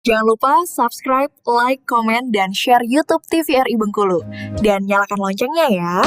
Jangan lupa subscribe, like, komen, dan share YouTube TVRI Bengkulu. Dan nyalakan loncengnya ya.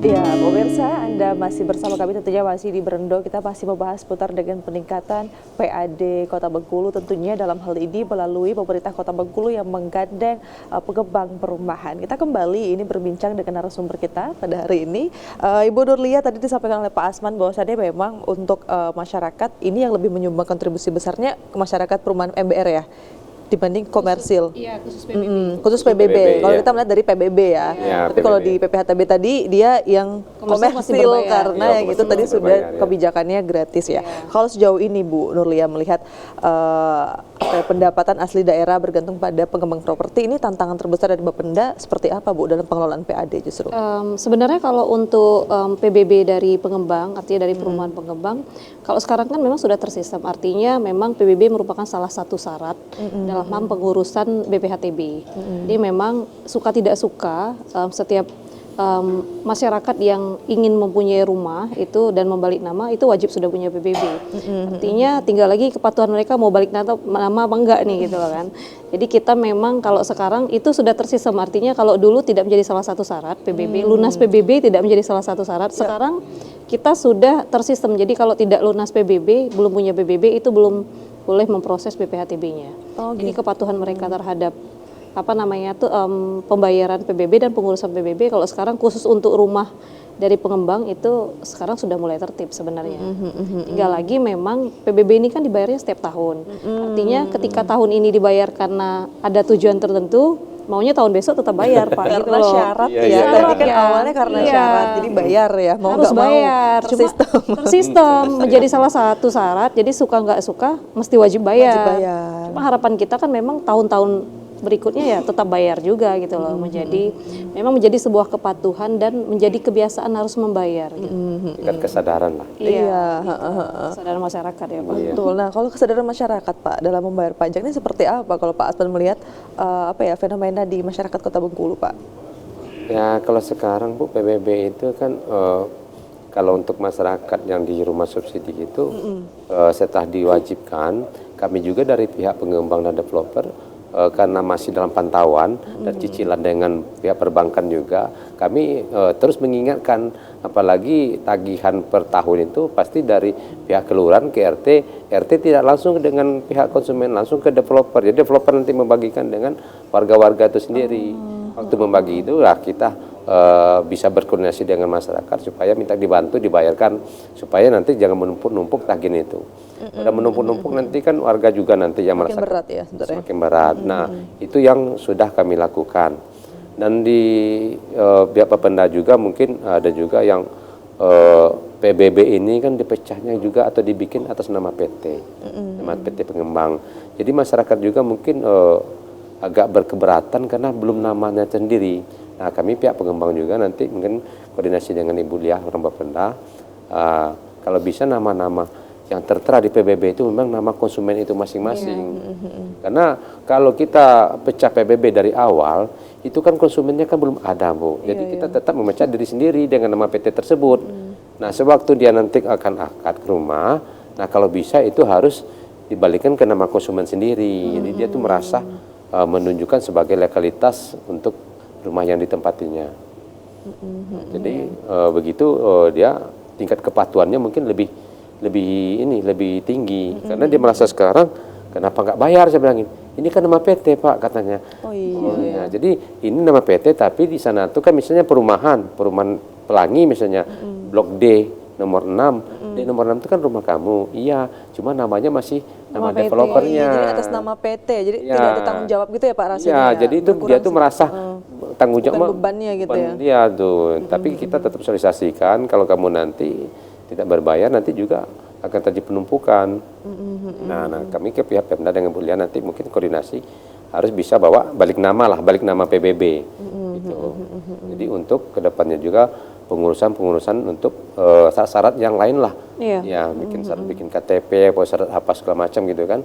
Ya, pemirsa, Anda masih bersama kami tentunya masih di Berendo. Kita masih membahas seputar dengan peningkatan PAD Kota Bengkulu tentunya dalam hal ini melalui pemerintah Kota Bengkulu yang menggandeng pengembang perumahan. Kita kembali ini berbincang dengan narasumber kita pada hari ini. Ibu Nurlia tadi disampaikan oleh Pak Asman bahwasannya memang untuk masyarakat ini yang lebih menyumbang kontribusi besarnya ke masyarakat perumahan MBR ya, dibanding komersil. Iya, khusus PBB. Khusus PBB. PBB, Kalau ya. kita melihat dari PBB ya. Ya, Tapi kalau PBB. di PPHTB tadi dia yang Komersil masih komersil berbayar. karena Iya, yang itu komersil tadi masih sudah berbayar, ya. kebijakannya gratis ya. Iya. Kalau sejauh ini Bu Nurlia melihat pendapatan asli daerah bergantung pada pengembang properti, ini tantangan terbesar dari Bapenda seperti apa Bu dalam pengelolaan PAD justru? Sebenarnya kalau untuk PBB dari pengembang, artinya dari perumahan pengembang, kalau sekarang kan memang sudah tersistem, artinya memang PBB merupakan salah satu syarat dalam pengurusan BPHTB. Jadi memang suka tidak suka setiap masyarakat yang ingin mempunyai rumah itu dan membalik nama itu wajib sudah punya PBB. Artinya tinggal lagi kepatuhan mereka mau balik nama apa enggak nih gitu loh kan. Jadi kita memang kalau sekarang itu sudah tersistem, artinya kalau dulu tidak menjadi salah satu syarat PBB, lunas PBB tidak menjadi salah satu syarat. Sekarang kita sudah tersistem. Jadi kalau tidak lunas PBB, belum punya PBB itu belum boleh memproses BPHTB-nya. Oh, Jadi gitu. kepatuhan mereka terhadap pembayaran PBB dan pengurusan PBB kalau sekarang khusus untuk rumah dari pengembang itu sekarang sudah mulai tertib sebenarnya. Tinggal lagi memang PBB ini kan dibayarnya setiap tahun. Artinya ketika tahun ini dibayar karena ada tujuan tertentu, maunya tahun besok tetap bayar Pak. gitu Karena loh. syarat Iya, ya, iya. tadi kan Iya. awalnya karena Iya. syarat, jadi bayar ya, mau Harus nggak mau bayar, cuma tersistem. tersistem menjadi salah satu syarat. Jadi suka nggak suka mesti wajib bayar. Wajib bayar. Cuma harapan kita kan memang tahun-tahun berikutnya ya tetap bayar juga gitu loh. Memang menjadi sebuah kepatuhan dan menjadi kebiasaan harus membayar. Gitu. Tingkat kesadaran lah. Iya, kesadaran masyarakat ya Pak. Betul. Nah, kalau kesadaran masyarakat Pak dalam membayar pajak ini seperti apa? Kalau Pak Asman melihat fenomena di masyarakat Kota Bengkulu, Pak? Ya kalau sekarang Bu PBB itu kan kalau untuk masyarakat yang di rumah subsidi itu setelah diwajibkan, kami juga dari pihak pengembang dan developer karena masih dalam pantauan dan cicilan dengan pihak perbankan juga, kami terus mengingatkan, apalagi tagihan per tahun itu pasti dari pihak kelurahan ke RT, RT tidak langsung dengan pihak konsumen, langsung ke developer. Jadi developer nanti membagikan dengan warga-warga itu sendiri. Waktu membagi itu lah kita bisa berkoordinasi dengan masyarakat supaya minta dibantu dibayarkan supaya nanti jangan menumpuk-numpuk tagihan itu. Udah menumpuk-numpuk nanti kan warga juga nanti yang Makin merasa berat ya sebenarnya. semakin berat. Nah, itu yang sudah kami lakukan. Dan di pihak Bapenda juga mungkin ada juga yang PBB ini kan dipecahnya juga atau dibikin atas nama PT, nama PT pengembang. Jadi masyarakat juga mungkin agak berkeberatan karena belum namanya sendiri. Nah, kami pihak pengembang juga nanti mungkin koordinasi dengan Ibu Lia orang Bapenda, kalau bisa nama-nama yang tertera di PBB itu memang nama konsumen itu masing-masing. Karena kalau kita pecah PBB dari awal, itu kan konsumennya kan belum ada Bu. Jadi kita tetap memecah diri sendiri dengan nama PT tersebut. Nah, sewaktu dia nanti akan akad ke rumah, nah kalau bisa itu harus dibalikan ke nama konsumen sendiri. Jadi dia tuh merasa menunjukkan sebagai legalitas untuk rumah yang ditempatinya. Jadi begitu dia tingkat kepatuhannya mungkin lebih tinggi karena dia merasa sekarang kenapa nggak bayar, saya bilang ini kan nama PT Pak katanya. Oh iya. Nah, jadi ini nama PT tapi di sana tuh kan misalnya perumahan Pelangi misalnya Blok D nomor 6 D nomor 6 itu kan rumah kamu. Iya, cuma namanya masih nama PT. developernya. Jadi atas nama PT, jadi Ya. tidak ada tanggung jawab gitu ya Pak rasanya. Ya, jadi itu dia tuh merasa tanggung jawab bukan bebannya gitu ya. Iya tuh, tapi kita tetap sosialisasikan kalau kamu nanti tidak berbayar nanti juga akan terjadi penumpukan. Nah, kami ke pihak Pemda dengan Bu Lia nanti mungkin koordinasi harus bisa bawa balik nama PBB. gitu. Jadi untuk kedepannya juga pengurusan untuk syarat yang lain lah, Iya. ya bikin syarat bikin KTP, atau syarat apa segala macam gitu kan,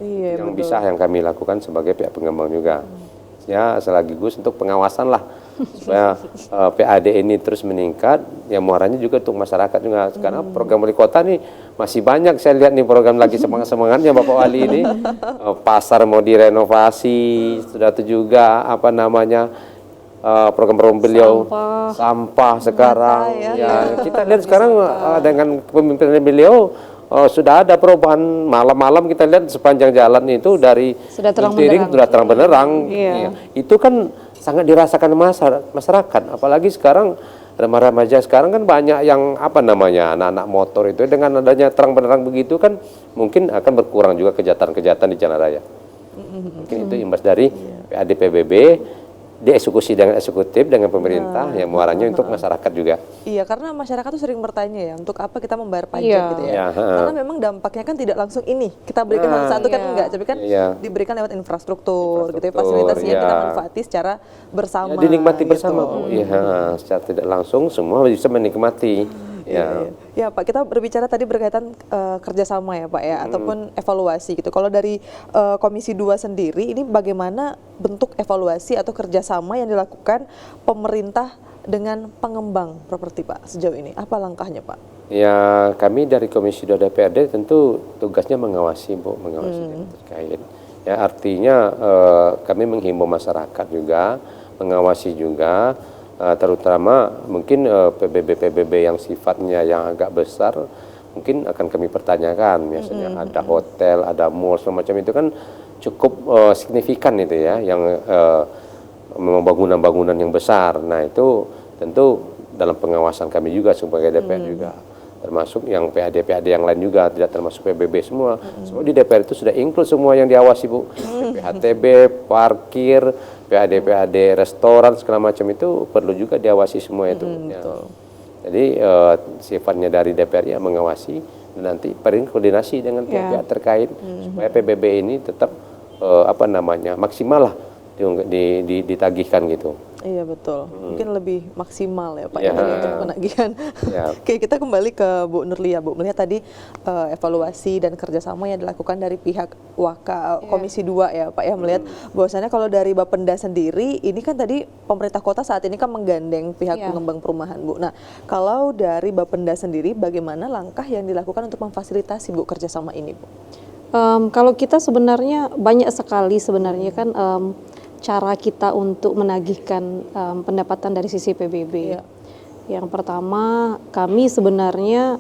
Iya, yang betul. bisa yang kami lakukan sebagai pihak pengembang juga. Ya sekaligus untuk pengawasan lah supaya PAD ini terus meningkat, yang muaranya juga untuk masyarakat juga. Karena program wali kota nih masih banyak saya lihat nih program lagi semangat-semangatnya Bapak Wali ini. Pasar mau direnovasi, sudah itu juga apa namanya program-program beliau sampah sekarang. Ya kita lihat sekarang dengan kepemimpinan beliau sudah ada perubahan. Malam-malam kita lihat sepanjang jalan itu dari Sudah terang Tiring benderang. sudah terang benderang. Iya. Iya. Itu kan sangat dirasakan masyarakat. Apalagi sekarang remaja sekarang kan banyak yang apa namanya anak-anak motor itu, dengan adanya terang benderang begitu kan mungkin akan berkurang juga kejahatan-kejahatan di jalan raya. Mungkin itu imbas dari PAD PBB dieksekusi dengan eksekutif dengan pemerintah, yang muaranya untuk masyarakat juga. Iya, karena masyarakat tuh sering bertanya ya, untuk apa kita membayar pajak Iya. gitu ya. Iya, Karena memang dampaknya kan tidak langsung ini kita berikan satu kan Iya. enggak, tapi kan Iya. diberikan lewat infrastruktur gitu ya, Infrastruktur, fasilitas yang kita iya. manfaati secara bersama. Ya, dinikmati gitu. bersama, Bu. Iya, secara tidak langsung semua bisa menikmati. Ya. Ya Pak, kita berbicara tadi berkaitan kerjasama ya Pak ya, ataupun evaluasi gitu. Kalau dari Komisi 2 sendiri, ini bagaimana bentuk evaluasi atau kerjasama yang dilakukan pemerintah dengan pengembang properti Pak sejauh ini? Apa langkahnya Pak? Ya, kami dari Komisi 2 DPRD tentu tugasnya mengawasi, Bu, mengawasi yang terkait. Ya, artinya kami menghimbau masyarakat juga, mengawasi juga, terutama mungkin PBB yang sifatnya yang agak besar, mungkin akan kami pertanyakan. Biasanya ada hotel, ada mall, semacam itu kan cukup signifikan itu ya, yang memang bangunan-bangunan yang besar. Nah itu tentu dalam pengawasan kami juga sebagai DPR juga, termasuk yang PAD yang lain juga, tidak termasuk PBB semua. Semua di DPR itu sudah include semua yang diawasi, Bu. PHTB, parkir, PAD restoran segala macam itu perlu juga diawasi semua itu. Ya. Jadi sifatnya dari DPR ya mengawasi, dan nanti koordinasi dengan pihak-pihak terkait supaya PBB ini tetap apa namanya maksimal lah ditagihkan gitu. Iya betul, mungkin lebih maksimal ya Pak Ya. ya, untuk penagihan. Ya. Oke, kita kembali ke Bu Nurlia. Bu melihat tadi evaluasi dan kerjasama yang dilakukan dari pihak Komisi 2 ya Pak ya, melihat bahwasannya kalau dari Bapenda sendiri, ini kan tadi pemerintah kota saat ini kan menggandeng pihak pengembang perumahan Bu. Nah, kalau dari Bapenda sendiri, bagaimana langkah yang dilakukan untuk memfasilitasi Bu kerjasama ini Bu? Kalau kita sebenarnya banyak sekali sebenarnya kan cara kita untuk menagihkan pendapatan dari sisi PBB. Iya. Yang pertama, kami sebenarnya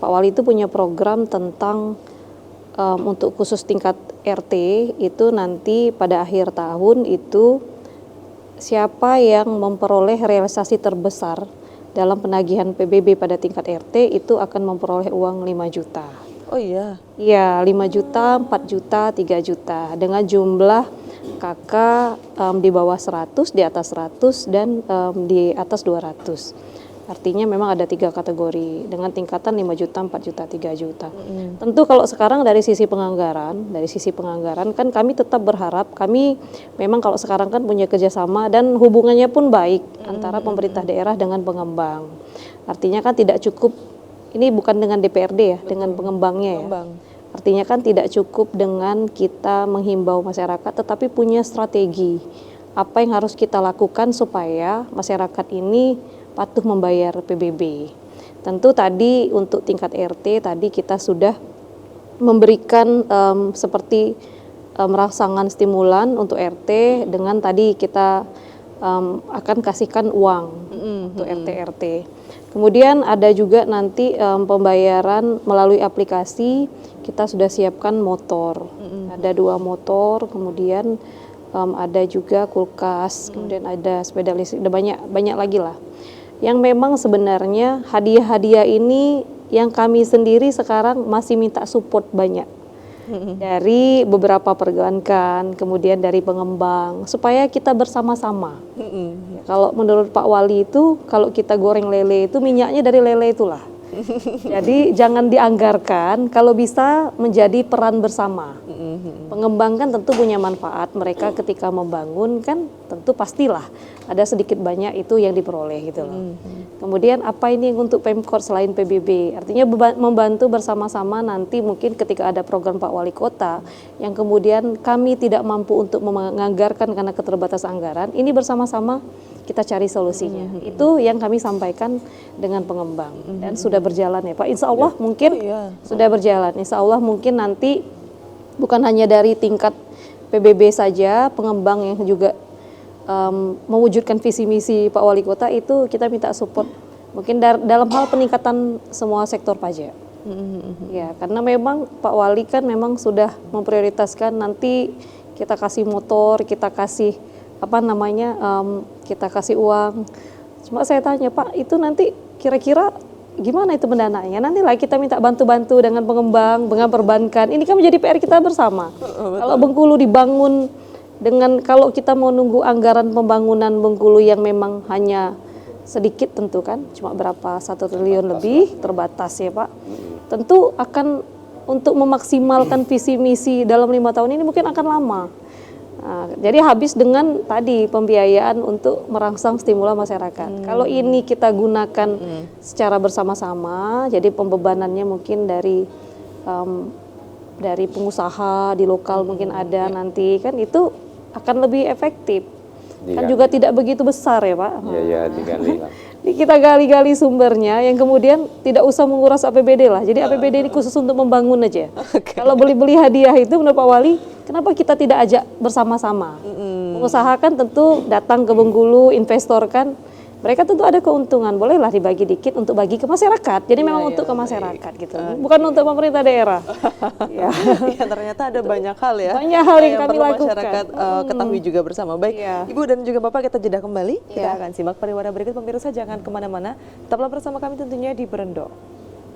Pak Wali itu punya program tentang untuk khusus tingkat RT itu nanti pada akhir tahun itu siapa yang memperoleh realisasi terbesar dalam penagihan PBB pada tingkat RT itu akan memperoleh uang 5 juta. Oh iya. Iya, 5 juta, 4 juta, 3 juta dengan jumlah KK di bawah 100, di atas 100 dan di atas 200. Artinya memang ada 3 kategori dengan tingkatan 5 juta, 4 juta, 3 juta. Tentu kalau sekarang dari sisi penganggaran kan kami tetap berharap, kami memang kalau sekarang kan punya kerjasama dan hubungannya pun baik antara pemerintah daerah dengan pengembang. Artinya kan tidak cukup, ini bukan dengan DPRD ya, dengan pengembangnya ya. Artinya kan tidak cukup dengan kita menghimbau masyarakat, tetapi punya strategi. Apa yang harus kita lakukan supaya masyarakat ini patuh membayar PBB. Tentu tadi untuk tingkat RT, tadi kita sudah memberikan seperti rangsangan stimulan untuk RT, dengan tadi kita akan kasihkan uang untuk RT-RT. Kemudian ada juga nanti pembayaran melalui aplikasi, kita sudah siapkan motor, ada 2 motor, kemudian ada juga kulkas, kemudian ada sepeda listrik, ada banyak lagi lah. Yang memang sebenarnya hadiah-hadiah ini yang kami sendiri sekarang masih minta support banyak dari beberapa perbankan, kemudian dari pengembang, supaya kita bersama-sama. Ya, kalau menurut Pak Wali itu, kalau kita goreng lele itu minyaknya dari lele itulah. Jadi jangan dianggarkan, kalau bisa menjadi peran bersama. Pengembang kan tentu punya manfaat, mereka ketika membangun kan tentu pastilah ada sedikit banyak itu yang diperoleh gitu loh. Kemudian apa ini untuk Pemkot selain PBB? Artinya membantu bersama-sama nanti mungkin ketika ada program Pak Wali Kota yang kemudian kami tidak mampu untuk menganggarkan karena keterbatasan anggaran, ini bersama-sama kita cari solusinya. Itu yang kami sampaikan dengan pengembang dan sudah berjalan ya Pak. Insya Allah mungkin sudah berjalan. Insya Allah mungkin nanti bukan hanya dari tingkat PBB saja, pengembang yang juga mewujudkan visi misi Pak Wali Kota itu kita minta support. Mungkin dalam hal peningkatan semua sektor pajak. Ya, karena memang Pak Wali kan memang sudah memprioritaskan nanti kita kasih motor, kita kasih kita kasih uang. Cuma saya tanya Pak, itu nanti kira-kira gimana itu pendananya? Nantilah kita minta bantu-bantu dengan pengembang, dengan perbankan. Ini kan menjadi PR kita bersama. Kalau Bengkulu dibangun dengan, kalau kita mau nunggu anggaran pembangunan Bengkulu yang memang hanya sedikit tentu kan, cuma berapa 1 triliun lebih, terbatas ya Pak. Tentu akan untuk memaksimalkan visi misi dalam 5 tahun ini mungkin akan lama. Nah, jadi habis dengan tadi pembiayaan untuk merangsang stimulan masyarakat. Kalau ini kita gunakan secara bersama-sama, jadi pembebanannya mungkin dari pengusaha di lokal mungkin ada nanti kan itu akan lebih efektif. Kan juga tidak begitu besar ya Pak. Iya, digali lah. Kita gali-gali sumbernya yang kemudian tidak usah menguras APBD lah. Jadi APBD ini khusus untuk membangun aja. Kalau beli-beli hadiah itu menurut Pak Wali, kenapa kita tidak ajak bersama-sama? Pengusaha kan tentu datang ke Bengkulu, investor kan, mereka tentu ada keuntungan. Bolehlah dibagi dikit untuk bagi ke masyarakat. Jadi memang untuk ke masyarakat gitu. Bukan untuk pemerintah daerah. Ya, ternyata ada banyak hal ya. Banyak hal yang kami perlu lakukan. masyarakat ketahui juga bersama. Baik, Ibu dan juga Bapak, kita jeda kembali. Kita akan simak pariwara berikut. Pemirsa jangan kemana-mana. Tetaplah bersama kami tentunya di Berendo.